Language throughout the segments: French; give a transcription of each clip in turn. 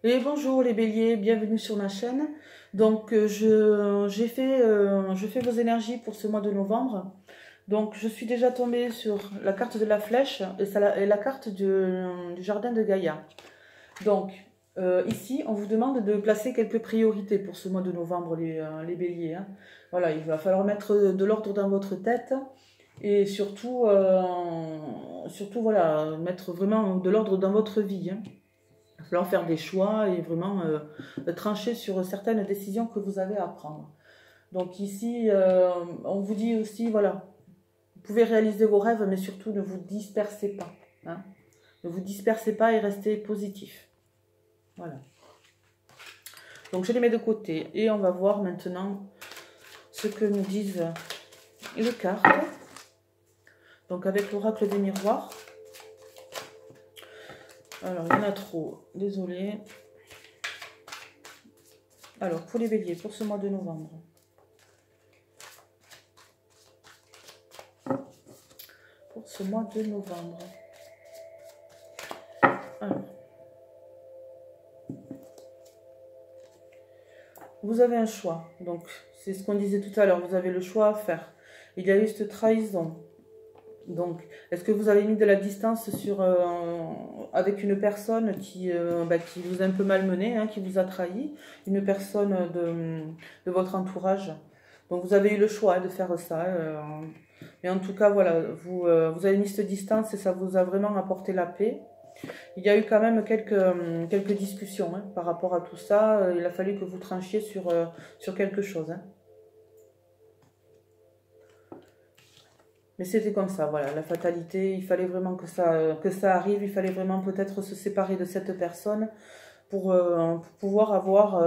Et bonjour les béliers, bienvenue sur ma chaîne. Donc je fais vos énergies pour ce mois de novembre. Donc je suis déjà tombée sur la carte de la flèche et la carte du jardin de Gaïa. Donc ici on vous demande de placer quelques priorités pour ce mois de novembre les béliers, hein. Voilà, il va falloir mettre de l'ordre dans votre tête et surtout voilà, mettre vraiment de l'ordre dans votre vie, hein. Il va falloir faire des choix et vraiment trancher sur certaines décisions que vous avez à prendre. Donc ici, on vous dit aussi, voilà, vous pouvez réaliser vos rêves, mais surtout ne vous dispersez pas, hein. Ne vous dispersez pas et restez positif. Voilà. Donc je les mets de côté et on va voir maintenant ce que nous disent les cartes. Donc avec l'oracle des miroirs. Alors, il y en a trop, désolé. Alors, pour les béliers, pour ce mois de novembre. Pour ce mois de novembre. Alors. Vous avez un choix. Donc, c'est ce qu'on disait tout à l'heure. Vous avez le choix à faire. Il y a eu cette trahison. Donc, est-ce que vous avez mis de la distance avec une personne qui vous a un peu malmené, hein, qui vous a trahi, une personne de votre entourage. Donc, vous avez eu le choix de faire ça. Mais en tout cas, voilà, vous avez mis cette distance et ça vous a vraiment apporté la paix. Il y a eu quand même quelques discussions, hein, par rapport à tout ça. Il a fallu que vous tranchiez sur quelque chose, hein. Mais c'était comme ça, voilà, la fatalité, il fallait vraiment que ça arrive, il fallait vraiment peut-être se séparer de cette personne pour pouvoir avoir,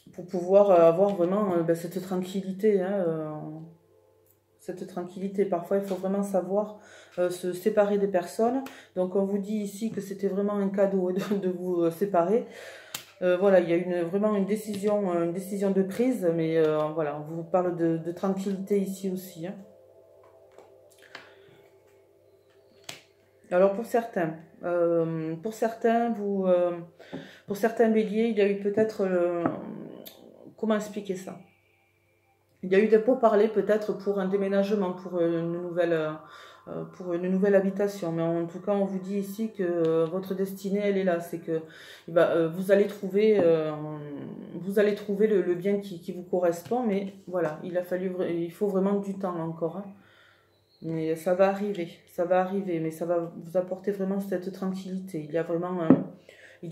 avoir vraiment cette tranquillité, hein, cette tranquillité. Parfois, il faut vraiment savoir se séparer des personnes. Donc, on vous dit ici que c'était vraiment un cadeau de vous séparer. Voilà, il y a vraiment une décision de prise, mais voilà, on vous parle de tranquillité ici aussi, hein. Alors pour certains béliers, il y a eu peut-être, comment expliquer ça? Il y a eu des pourparlers peut-être pour un déménagement, pour une nouvelle habitation. Mais en tout cas, on vous dit ici que votre destinée, elle est là. C'est que vous allez trouver le bien qui vous correspond. Mais voilà, il faut vraiment du temps encore, hein. Mais ça va arriver, mais ça va vous apporter vraiment cette tranquillité. Il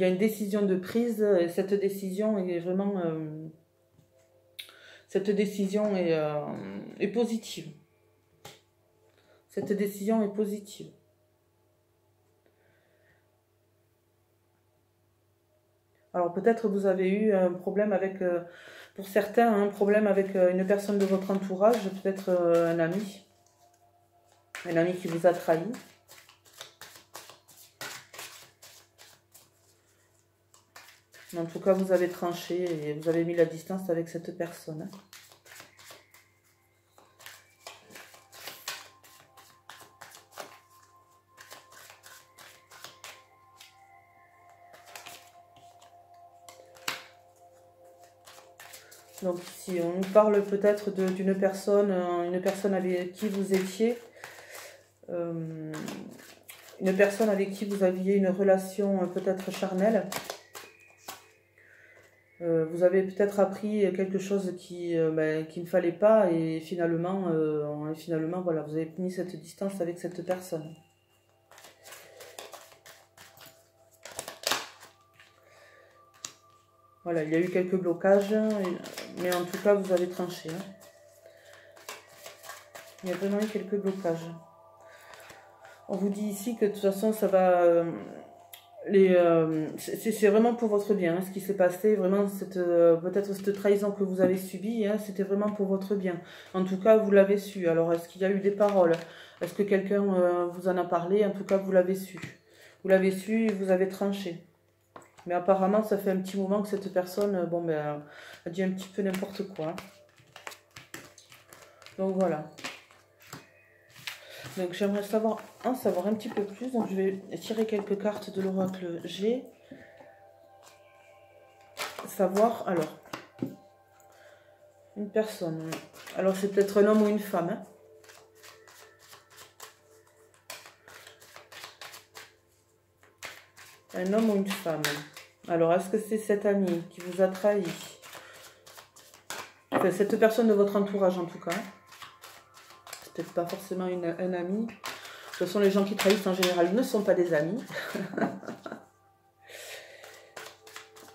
y a une décision de prise, et cette décision est vraiment... cette décision est positive. Cette décision est positive. Alors peut-être vous avez eu un problème avec, pour certains, un problème avec une personne de votre entourage, peut-être un ami qui vous a trahi. Mais en tout cas, vous avez tranché et vous avez mis la distance avec cette personne. Donc ici, on nous parle peut-être d'une personne, une personne avec qui vous étiez, une personne avec qui vous aviez une relation peut-être charnelle. Vous avez peut-être appris quelque chose qui ne fallait pas et finalement, voilà, vous avez mis cette distance avec cette personne. Voilà, il y a eu quelques blocages, mais en tout cas, vous avez tranché, hein. Il y a vraiment eu quelques blocages. On vous dit ici que de toute façon, ça va... c'est vraiment pour votre bien, hein, ce qui s'est passé, vraiment, peut-être cette trahison que vous avez subie, hein, c'était vraiment pour votre bien. En tout cas, vous l'avez su. Alors, est-ce qu'il y a eu des paroles? Est-ce que quelqu'un vous en a parlé? En tout cas, vous l'avez su. Vous l'avez su et vous avez tranché. Mais apparemment, ça fait un petit moment que cette personne, a dit un petit peu n'importe quoi. Donc voilà. Donc j'aimerais en savoir un petit peu plus. Donc je vais tirer quelques cartes de l'oracle G. Savoir, alors, une personne. Alors c'est peut-être un homme ou une femme. Hein. Un homme ou une femme. Alors est-ce que c'est cet ami qui vous a trahi? Enfin, cette personne de votre entourage en tout cas. C'est peut-être pas forcément un ami. De toute façon, les gens qui trahissent en général ne sont pas des amis.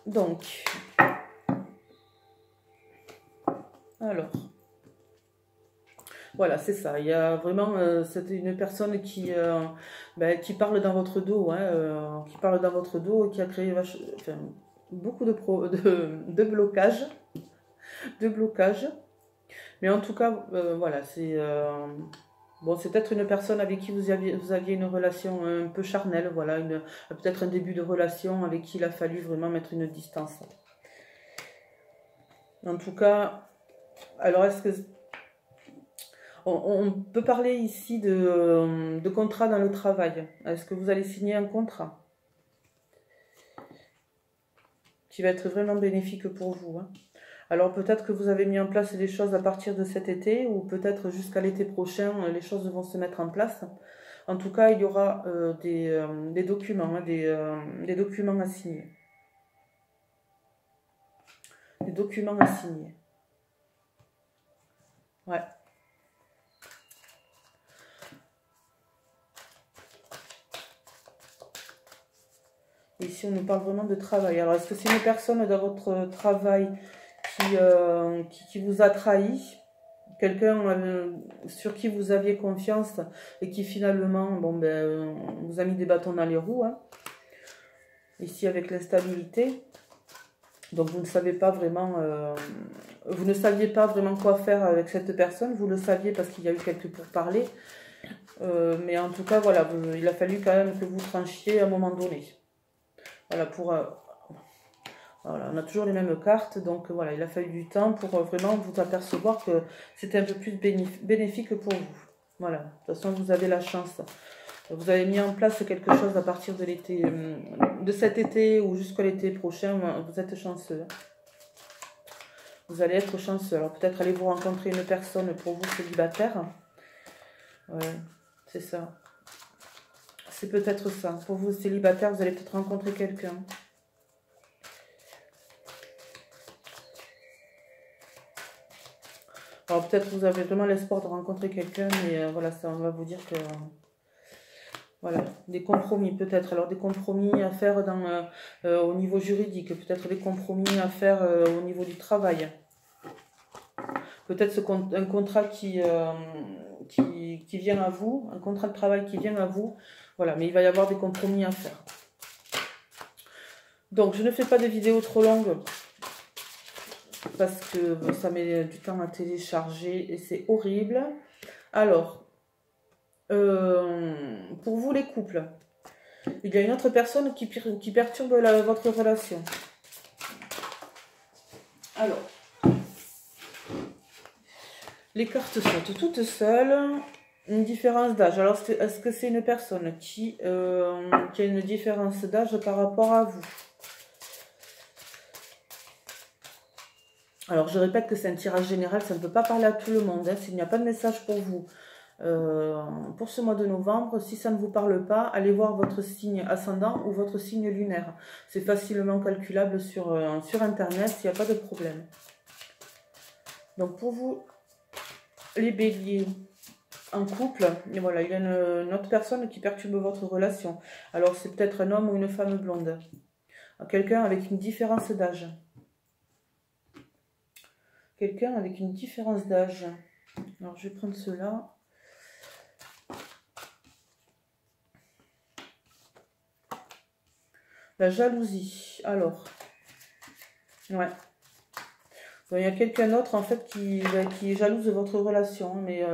Donc, alors, voilà, c'est ça. Il y a vraiment c'est une personne qui parle dans votre dos, hein, qui parle dans votre dos, qui a créé enfin, beaucoup de blocages, Mais en tout cas, voilà, c'est bon, c'est peut-être une personne avec qui vous aviez une relation un peu charnelle, voilà, peut-être un début de relation avec qui il a fallu vraiment mettre une distance. En tout cas, alors est-ce que on peut parler ici de contrat dans le travail? Est-ce que vous allez signer un contrat qui va être vraiment bénéfique pour vous, hein? Alors peut-être que vous avez mis en place des choses à partir de cet été ou peut-être jusqu'à l'été prochain, les choses vont se mettre en place. En tout cas, il y aura des documents, hein, des documents à signer. Des documents à signer. Ouais. Ici, on nous parle vraiment de travail. Alors, est-ce que c'est une personne dans votre travail qui vous a trahi? Quelqu'un sur qui vous aviez confiance et qui finalement bon, vous a mis des bâtons dans les roues. Hein. Ici, avec l'instabilité. Donc, vous ne savez pas vraiment... vous ne saviez pas vraiment quoi faire avec cette personne. Vous le saviez parce qu'il y a eu quelques pourparlers. Mais en tout cas, voilà, il a fallu quand même que vous tranchiez à un moment donné. Voilà, voilà, on a toujours les mêmes cartes, donc voilà, il a fallu du temps pour vraiment vous apercevoir que c'était un peu plus bénéfique pour vous. Voilà, de toute façon, vous avez la chance. Vous avez mis en place quelque chose à partir de l'été, de cet été ou jusqu'à l'été prochain, vous êtes chanceux. Vous allez être chanceux. Alors peut-être allez-vous rencontrer une personne pour vous célibataire. Ouais, c'est ça. C'est peut-être ça. Pour vous célibataire, vous allez peut-être rencontrer quelqu'un. Alors peut-être vous avez vraiment l'espoir de rencontrer quelqu'un, mais voilà, ça on va vous dire que... voilà, des compromis peut-être. Alors des compromis à faire au niveau juridique, peut-être des compromis à faire au niveau du travail. Peut-être un contrat qui vient à vous, un contrat de travail qui vient à vous. Voilà, mais il va y avoir des compromis à faire. Donc je ne fais pas de vidéos trop longues. Parce que ça met du temps à télécharger et c'est horrible. Alors, pour vous les couples, il y a une autre personne qui perturbe votre relation. Alors, les cartes sont toutes seules. Une différence d'âge. Alors, est-ce que c'est une personne qui a une différence d'âge par rapport à vous? Alors, je répète que c'est un tirage général, ça ne peut pas parler à tout le monde. Hein. S'il n'y a pas de message pour vous pour ce mois de novembre, si ça ne vous parle pas, allez voir votre signe ascendant ou votre signe lunaire. C'est facilement calculable sur Internet, il n'y a pas de problème. Donc, pour vous, les béliers en couple, et voilà, il y a une autre personne qui perturbe votre relation. Alors, c'est peut-être un homme ou une femme blonde. Quelqu'un avec une différence d'âge. Quelqu'un avec une différence d'âge. Alors, je vais prendre cela. La jalousie. Alors, ouais. Donc, il y a quelqu'un d'autre, en fait, qui est jalouse de votre relation. Mais,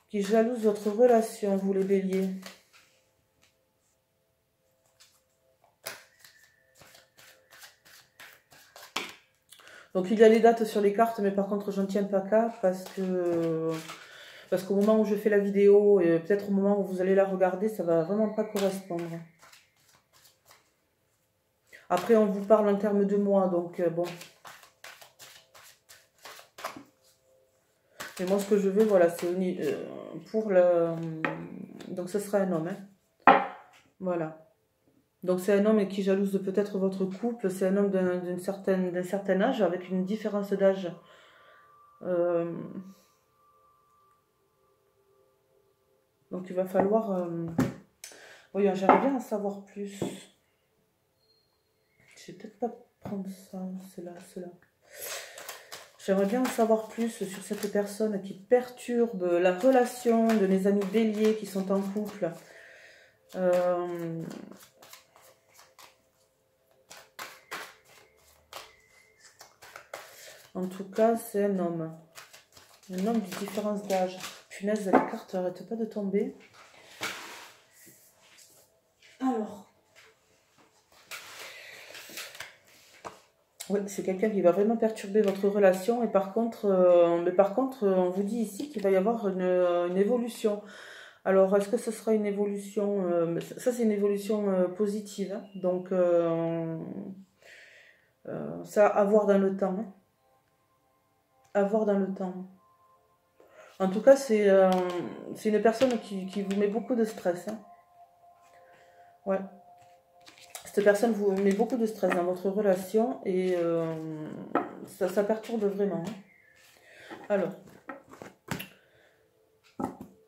qui jalouse votre relation, vous les béliers. Donc il y a les dates sur les cartes, mais par contre je ne tiens pas qu'à parce que Parce qu'au moment où je fais la vidéo, et peut-être au moment où vous allez la regarder, ça va vraiment pas correspondre. Après, on vous parle en termes de mois, donc bon. Et moi, ce que je veux, voilà, c'est pour le... Donc, ce sera un homme, hein. Voilà. Donc, c'est un homme qui jalouse peut-être votre couple. C'est un homme d'un certain âge, avec une différence d'âge. Donc, il va falloir... Oui, j'aimerais bien en savoir plus. Je vais peut-être pas prendre ça, cela. J'aimerais bien en savoir plus sur cette personne qui perturbe la relation de mes amis béliers qui sont en couple. En tout cas, c'est un homme. Un homme de différence d'âge. Punaise, les cartes n'arrêtent pas de tomber. Alors. Oui, c'est quelqu'un qui va vraiment perturber votre relation. Et par contre, on vous dit ici qu'il va y avoir une évolution. Alors, est-ce que ce sera une évolution... ça, c'est une évolution positive. Hein. Donc, ça, à voir dans le temps. Hein. À voir dans le temps. En tout cas, c'est une personne qui vous met beaucoup de stress. Hein. Ouais. Cette personne vous met beaucoup de stress dans votre relation et ça perturbe vraiment. Hein. Alors,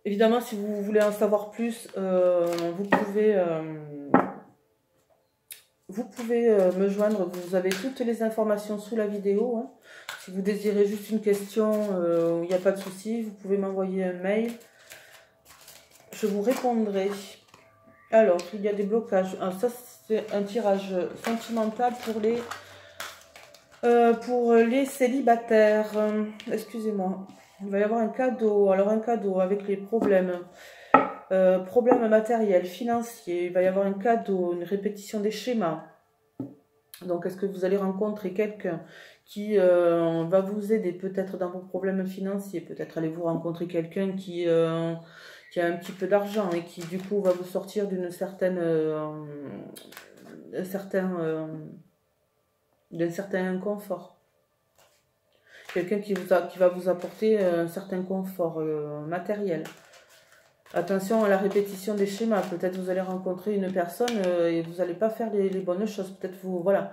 évidemment, si vous voulez en savoir plus, vous pouvez me joindre. Vous avez toutes les informations sous la vidéo. Hein. Si vous désirez juste une question, il n'y a pas de souci. Vous pouvez m'envoyer un mail. Je vous répondrai. Alors, il y a des blocages. Ah, ça, c'est un tirage sentimental pour les célibataires. Excusez-moi. Il va y avoir un cadeau. Alors, un cadeau avec les problèmes. Problèmes matériels, financiers. Il va y avoir un cadeau, une répétition des schémas. Donc, est-ce que vous allez rencontrer quelqu'un qui va vous aider peut-être dans vos problèmes financiers? Peut-être allez-vous rencontrer quelqu'un qui a un petit peu d'argent et qui, du coup, va vous sortir d'un certain inconfort. Quelqu'un qui va vous apporter un certain confort matériel. Attention à la répétition des schémas. Peut-être vous allez rencontrer une personne et vous n'allez pas faire les bonnes choses. Peut-être vous, voilà,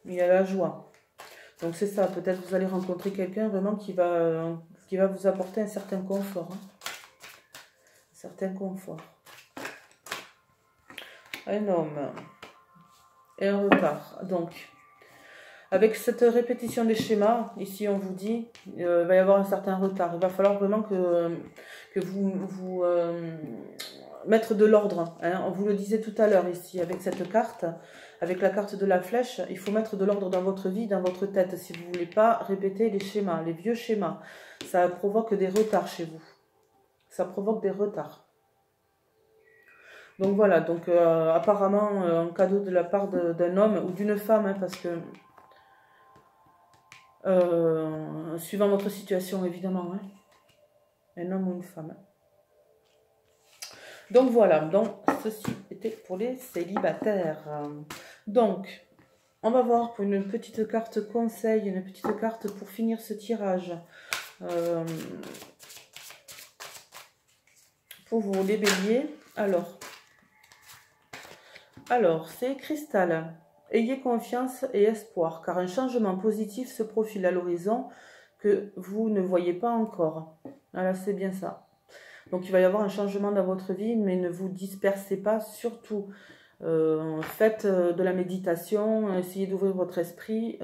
il y a la joie. Donc c'est ça. Peut-être vous allez rencontrer quelqu'un vraiment qui va vous apporter un certain confort. Hein. Un certain confort. Un homme et un retard. Donc, avec cette répétition des schémas, ici on vous dit, il va y avoir un certain retard. Il va falloir vraiment que vous mettre de l'ordre. Hein. On vous le disait tout à l'heure ici, avec cette carte, avec la carte de la flèche, il faut mettre de l'ordre dans votre vie, dans votre tête, si vous ne voulez pas répéter les schémas, les vieux schémas. Ça provoque des retards chez vous. Ça provoque des retards. Donc voilà, donc apparemment un cadeau de la part d'un homme ou d'une femme, hein, parce que suivant votre situation évidemment, hein, un homme ou une femme. Donc voilà, donc ceci était pour les célibataires. Donc, on va voir pour une petite carte conseil, une petite carte pour finir ce tirage. Pour vous les béliers, alors c'est cristal. Ayez confiance et espoir, car un changement positif se profile à l'horizon que vous ne voyez pas encore. Voilà, c'est bien ça. Donc, il va y avoir un changement dans votre vie, mais ne vous dispersez pas, surtout. Faites de la méditation, essayez d'ouvrir votre esprit,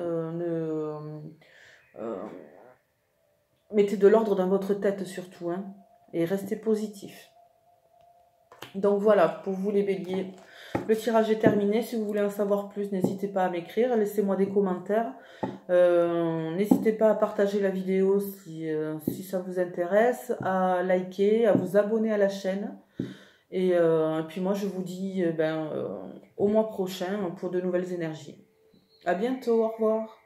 mettez de l'ordre dans votre tête surtout, hein, et restez positif. Donc voilà, pour vous les béliers, le tirage est terminé. Si vous voulez en savoir plus, n'hésitez pas à m'écrire, laissez-moi des commentaires. N'hésitez pas à partager la vidéo si ça vous intéresse, à liker, à vous abonner à la chaîne. Et puis moi, je vous dis au mois prochain pour de nouvelles énergies. À bientôt, au revoir.